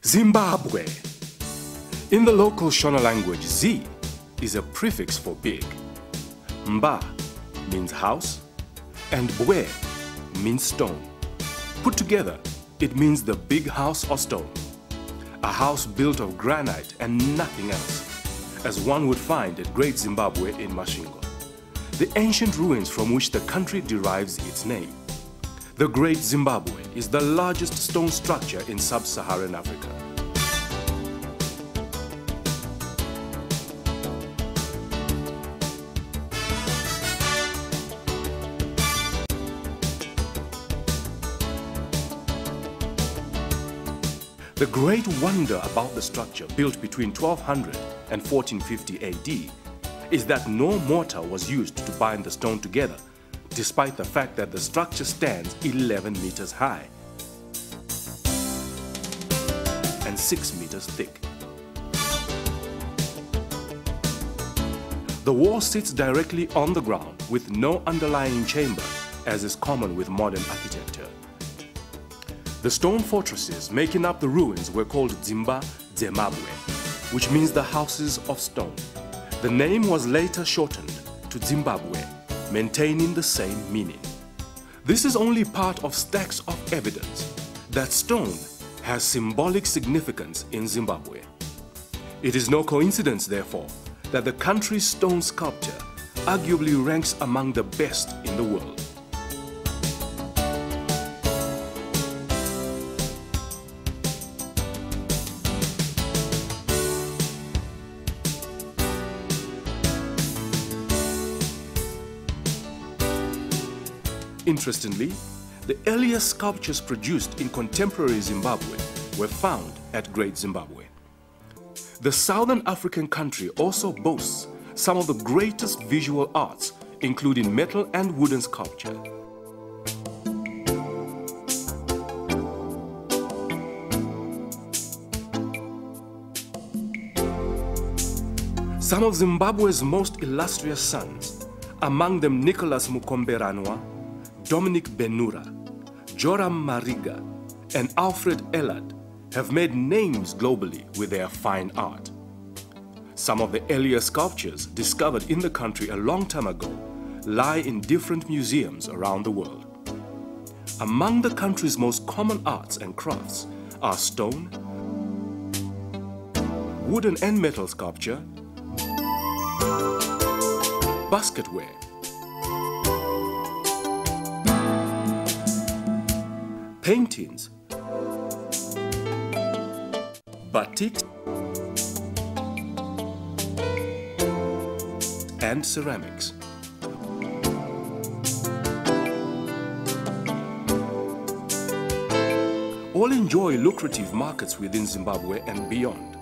Zimbabwe. In the local Shona language, Z is a prefix for big. Mba means house and Bwe means stone. Put together, it means the big house or stone. A house built of granite and nothing else, as one would find at Great Zimbabwe in Masvingo, the ancient ruins from which the country derives its name. The Great Zimbabwe is the largest stone structure in sub-Saharan Africa. The great wonder about the structure, built between 1200 and 1450 AD, is that no mortar was used to bind the stone together, despite the fact that the structure stands 11 meters high and 6 meters thick. The wall sits directly on the ground with no underlying chamber, as is common with modern architecture. The stone fortresses making up the ruins were called Zimbabwe, which means the houses of stone. The name was later shortened to Zimbabwe, maintaining the same meaning. This is only part of stacks of evidence that stone has symbolic significance in Zimbabwe. It is no coincidence, therefore, that the country's stone sculpture arguably ranks among the best in the world. Interestingly, the earliest sculptures produced in contemporary Zimbabwe were found at Great Zimbabwe. The Southern African country also boasts some of the greatest visual arts, including metal and wooden sculpture. Some of Zimbabwe's most illustrious sons, among them Nicholas Mukomberanwa, Dominic Benura, Joram Mariga, and Alfred Ellard, have made names globally with their fine art. Some of the earlier sculptures discovered in the country a long time ago lie in different museums around the world. Among the country's most common arts and crafts are stone, wooden and metal sculpture, basketware, paintings, batiks, and ceramics. All enjoy lucrative markets within Zimbabwe and beyond.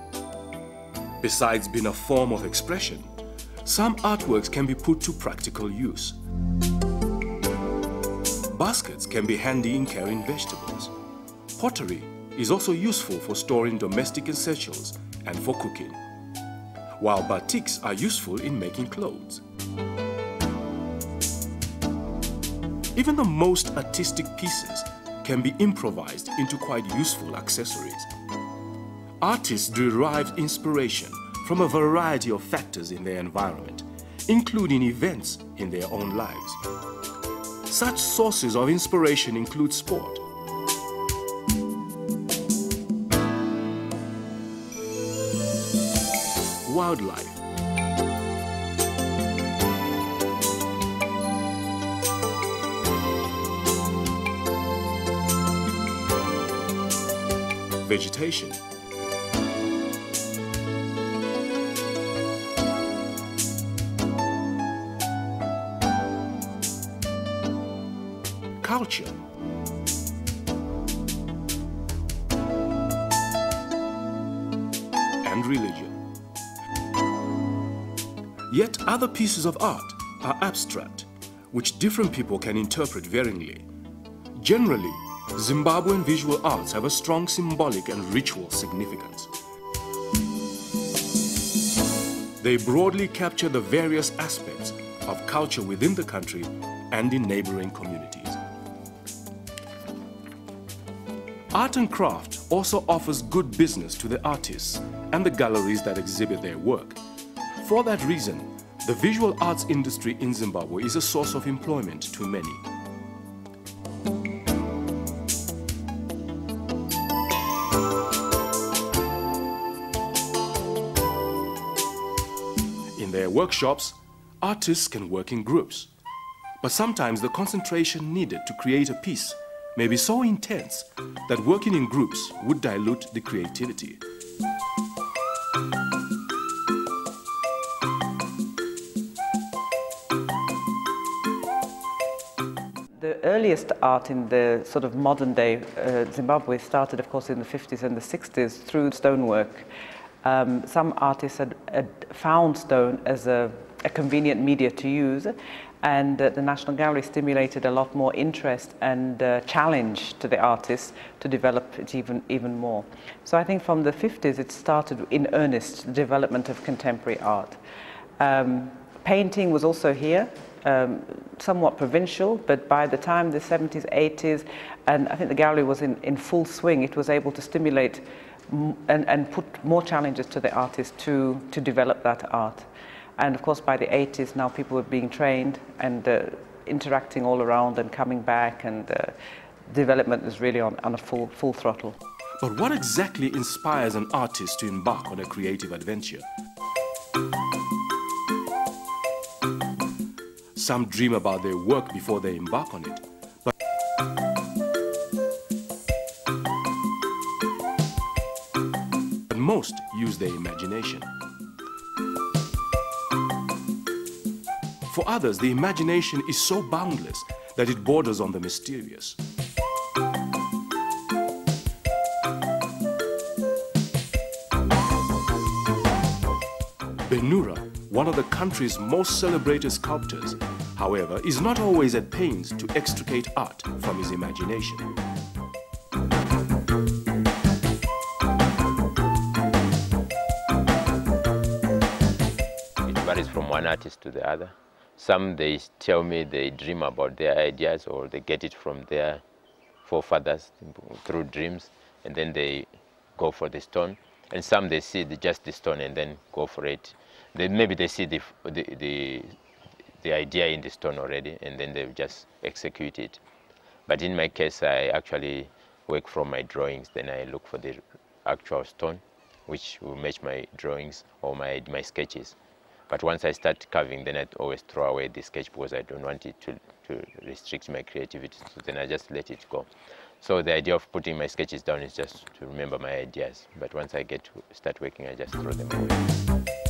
Besides being a form of expression, some artworks can be put to practical use. Baskets can be handy in carrying vegetables. Pottery is also useful for storing domestic essentials and for cooking, while batiks are useful in making clothes. Even the most artistic pieces can be improvised into quite useful accessories. Artists derive inspiration from a variety of factors in their environment, including events in their own lives. Such sources of inspiration include sport, wildlife, vegetation, culture, and religion. Yet other pieces of art are abstract, which different people can interpret varyingly. Generally, Zimbabwean visual arts have a strong symbolic and ritual significance. They broadly capture the various aspects of culture within the country and in neighboring communities. Art and craft also offers good business to the artists and the galleries that exhibit their work. For that reason, the visual arts industry in Zimbabwe is a source of employment to many. In their workshops, artists can work in groups, but sometimes the concentration needed to create a piece may be so intense that working in groups would dilute the creativity. The earliest art in the sort of modern day Zimbabwe started, of course, in the 50s and the 60s through stonework. Some artists had found stone as a convenient media to use, and the National Gallery stimulated a lot more interest and challenge to the artists to develop it even more. So I think from the 50s it started in earnest, the development of contemporary art. Painting was also here, somewhat provincial, but by the time the 70s, 80s, and I think the gallery was in full swing, it was able to stimulate and put more challenges to the artists to develop that art. And of course, by the 80s, now people were being trained and interacting all around and coming back, and development is really on a full throttle. But what exactly inspires an artist to embark on a creative adventure? Some dream about their work before they embark on it. But most use their imagination. For others, the imagination is so boundless that it borders on the mysterious. Benura, one of the country's most celebrated sculptors, however, is not always at pains to extricate art from his imagination. It varies from one artist to the other. Some, they tell me they dream about their ideas, or they get it from their forefathers through dreams, and then they go for the stone. And some, they see just the stone and then go for it. Maybe they see the idea in the stone already, and then they just execute it. But in my case, I actually work from my drawings. Then I look for the actual stone, which will match my drawings or my sketches. But once I start carving, then I always throw away the sketch because I don't want it to restrict my creativity. So then I just let it go. So the idea of putting my sketches down is just to remember my ideas. But once I get to start working, I just throw them away.